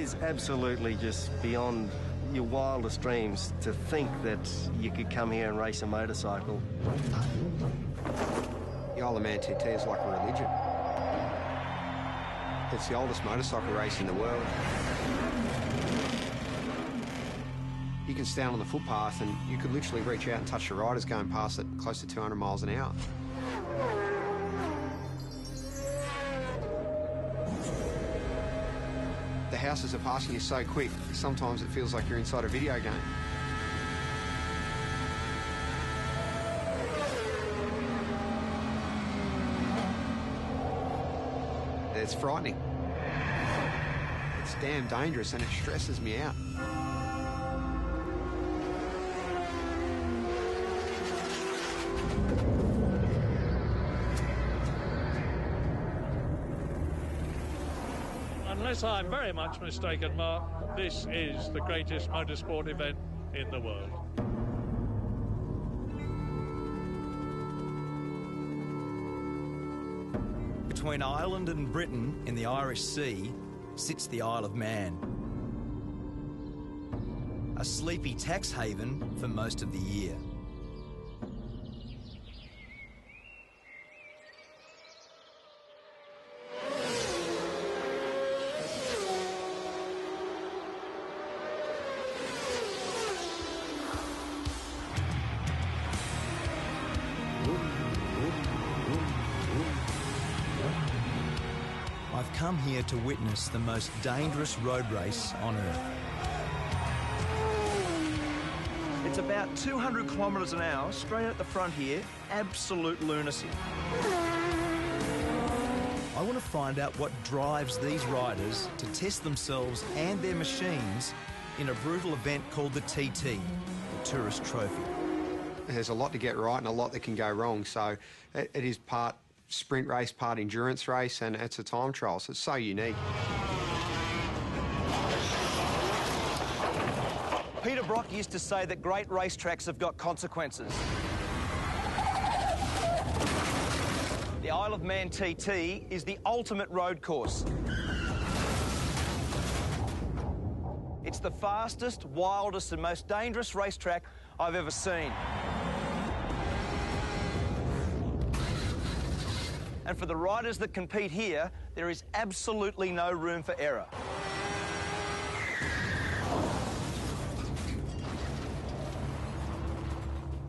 is absolutely just beyond your wildest dreams to think that you could come here and race a motorcycle. The Isle of Man TT is like a religion. It's the oldest motorcycle race in the world. You can stand on the footpath and you could literally reach out and touch the riders going past at close to 200 miles an hour. The houses are passing you so quick, sometimes it feels like you're inside a video game. It's frightening. It's damn dangerous and it stresses me out. Unless I'm very much mistaken, Mark, this is the greatest motorsport event in the world. Between Ireland and Britain in the Irish Sea sits the Isle of Man. A sleepy tax haven for most of the year. I've come here to witness the most dangerous road race on Earth. It's about 200 kilometres an hour, straight at the front here, absolute lunacy. I want to find out what drives these riders to test themselves and their machines in a brutal event called the TT, the Tourist Trophy. There's a lot to get right and a lot that can go wrong, so it is part sprint race, part endurance race, and it's a time trial, so it's so unique. Peter Brock used to say that great racetracks have got consequences. The Isle of Man TT is the ultimate road course. It's the fastest, wildest and most dangerous racetrack I've ever seen. And for the riders that compete here, there is absolutely no room for error.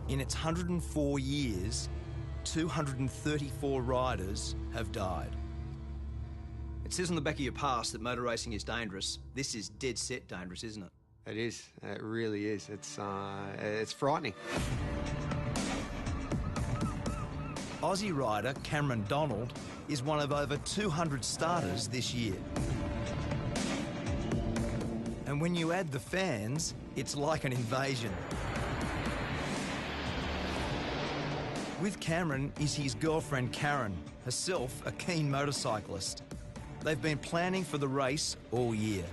In its 104 years, 234 riders have died. It says on the back of your pass that motor racing is dangerous. This is dead set dangerous, isn't it? It is. It really is. It's frightening. Aussie rider Cameron Donald is one of over 200 starters this year. And when you add the fans, it's like an invasion. With Cameron is his girlfriend Karen, herself a keen motorcyclist. They've been planning for the race all year.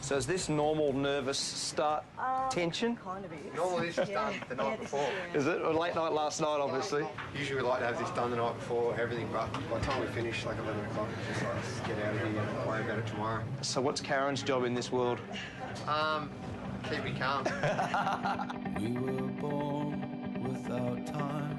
So is this normal nervous start tension? Kind of is. Normally this is done the night before. Is it? Or late night last night, obviously? Usually we like to have this done the night before, everything, but by the time we finish, like 11 o'clock, it's just like, let's get out of here and worry about it tomorrow. So what's Karen's job in this world? Keep me calm. We were born without time,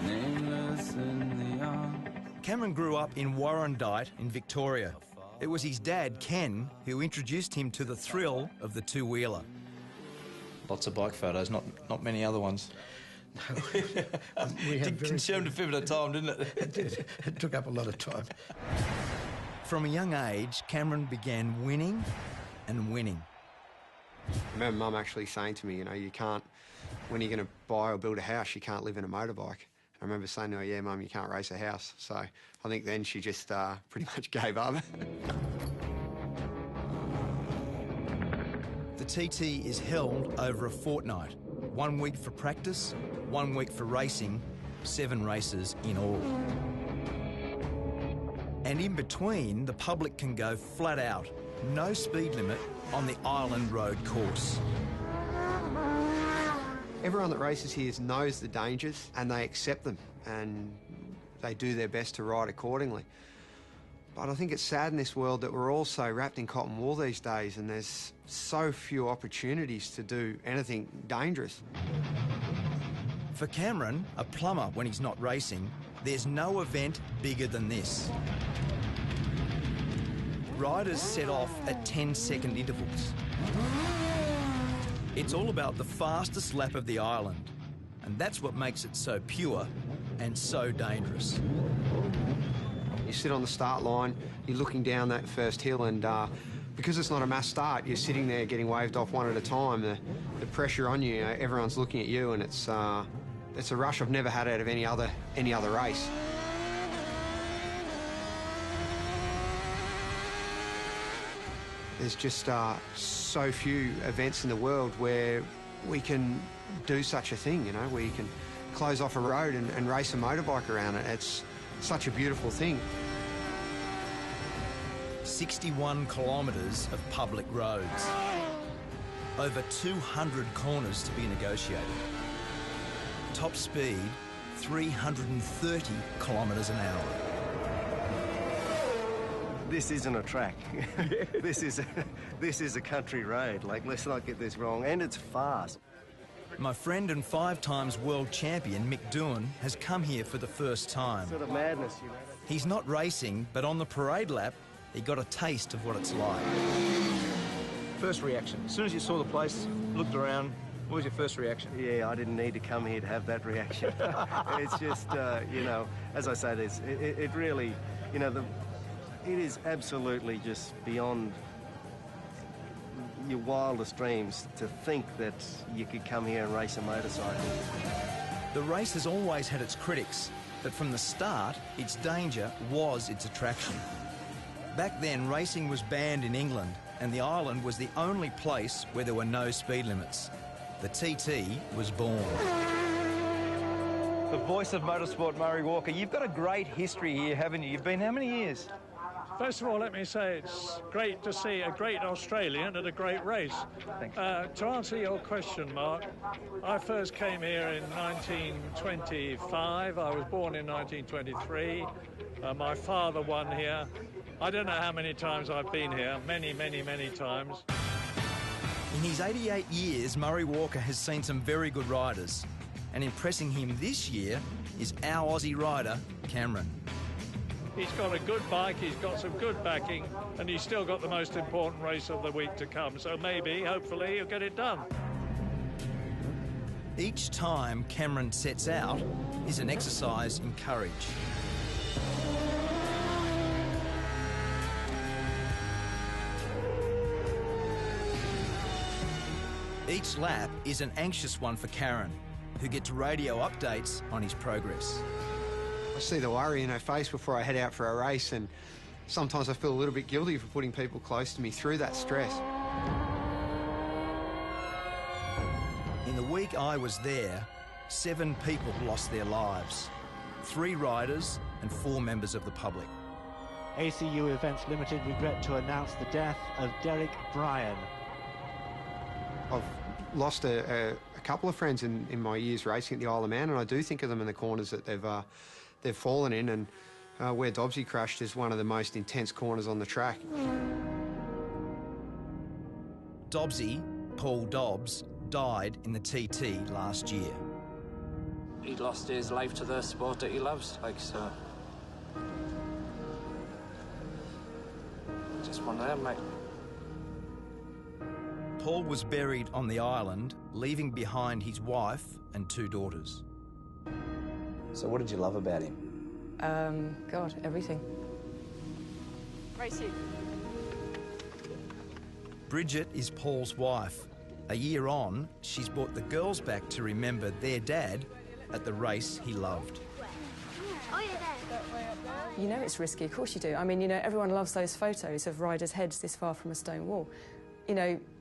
nameless in the young. Cameron grew up in Warrandyte in Victoria. It was his dad, Ken, who introduced him to the thrill of the two-wheeler. Lots of bike photos, not many other ones. It consumed a fair bit of time, didn't it? It took up a lot of time. From a young age, Cameron began winning and winning. I remember Mum actually saying to me, you know, you can't, when you're going to buy or build a house, you can't live in a motorbike. I remember saying to her, yeah, Mum, you can't race a house. So I think then she just pretty much gave up. The TT is held over a fortnight. 1 week for practice, 1 week for racing, 7 races in all. And in between, the public can go flat out, no speed limit on the Island Road course. Everyone that races here knows the dangers and they accept them and they do their best to ride accordingly. But I think it's sad in this world that we're all so wrapped in cotton wool these days, and there's so few opportunities to do anything dangerous. For Cameron, a plumber when he's not racing, there's no event bigger than this. Riders set off at 10-second intervals. It's all about the fastest lap of the island, and that's what makes it so pure and so dangerous. You sit on the start line, you're looking down that first hill, and because it's not a mass start, you're sitting there getting waved off one at a time. The pressure on you, everyone's looking at you, and it's a rush I've never had out of any other race. There's just so few events in the world where we can do such a thing, where you can close off a road and race a motorbike around it. It's such a beautiful thing. 61 kilometres of public roads. Over 200 corners to be negotiated. Top speed, 330 kilometres an hour. This isn't a track. This is a country road. Like, let's not get this wrong. And it's fast. My friend and 5-times world champion Mick Doohan has come here for the first time. Sort of madness, He's not racing, but on the parade lap, he got a taste of what it's like. First reaction, as soon as you saw the place, looked around, what was your first reaction? Yeah, I didn't need to come here to have that reaction. It's just, as I say, it really, it is absolutely just beyond your wildest dreams to think that you could come here and race a motorcycle. The race has always had its critics, but from the start, its danger was its attraction. Back then, racing was banned in England, and the island was the only place where there were no speed limits. The TT was born. The voice of motorsport, Murray Walker. You've got a great history here, haven't you? You've been how many years? First of all, let me say it's great to see a great Australian at a great race. Thanks. To answer your question, Mark, I first came here in 1925. I was born in 1923. My father won here. I don't know how many times I've been here. Many, many, many times. In his 88 years, Murray Walker has seen some very good riders. And impressing him this year is our Aussie rider, Cameron. He's got a good bike, he's got some good backing, and he's still got the most important race of the week to come. So maybe, hopefully, he'll get it done. Each time Cameron sets out is an exercise in courage. Each lap is an anxious one for Karen, who gets radio updates on his progress. I see the worry in her face before I head out for a race, and sometimes I feel a little bit guilty for putting people close to me through that stress. In the week I was there, 7 people lost their lives. 3 riders and 4 members of the public. ACU Events Limited regret to announce the death of Derek Bryan. I've lost a couple of friends in my years racing at the Isle of Man, and I do think of them in the corners that they've fallen in, and where Dobbsy crashed is one of the most intense corners on the track. Dobbsy, Paul Dobbs, died in the TT last year. He lost his life to the sport that he loves, so. Just one of them, mate. Paul was buried on the island, leaving behind his wife and 2 daughters. So what did you love about him? God, everything. Racing. Bridget is Paul's wife. A year on, she's brought the girls back to remember their dad at the race he loved. You know it's risky, of course you do. I mean, everyone loves those photos of riders' heads this far from a stone wall.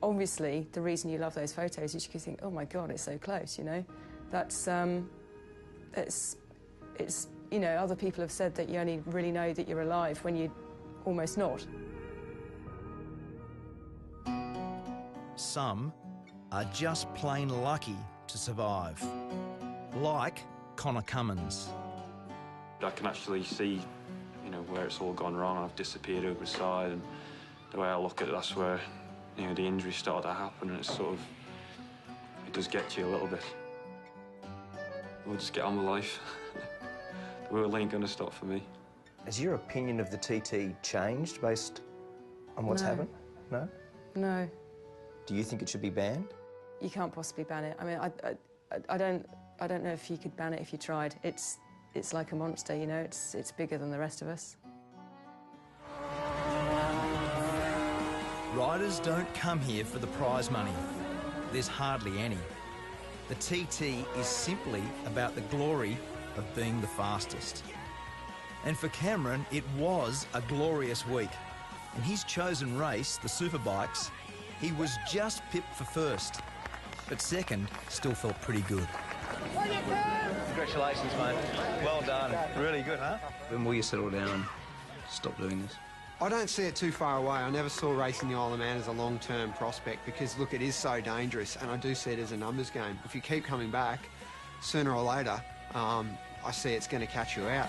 Obviously, the reason you love those photos is you think, oh my God, it's so close, That's, it's other people have said that you only really know that you're alive when you're almost not. Some are just plain lucky to survive. Like Connor Cummins. I can actually see, know, where it's all gone wrong. I've disappeared over the side, and the way I look at it, that's where, you know, the injuries started to happen, and it's sort of, it does get to you a little bit. We'll just get on with life. The world ain't gonna stop for me. Has your opinion of the TT changed based on what's happened? No? No. Do you think it should be banned? You can't possibly ban it. I mean, I don't know if you could ban it if you tried. It's like a monster, you know. It's bigger than the rest of us. Riders don't come here for the prize money. There's hardly any. The TT is simply about the glory of being the fastest. And for Cameron, it was a glorious week. In his chosen race, the Superbikes, he was just pipped for first. But second still felt pretty good. Congratulations, mate. Well done. Really good, huh? When will you settle down and stop doing this? I don't see it too far away. I never saw racing the Isle of Man as a long-term prospect because, look, it is so dangerous, and I do see it as a numbers game. If you keep coming back, sooner or later, I see it's going to catch you out.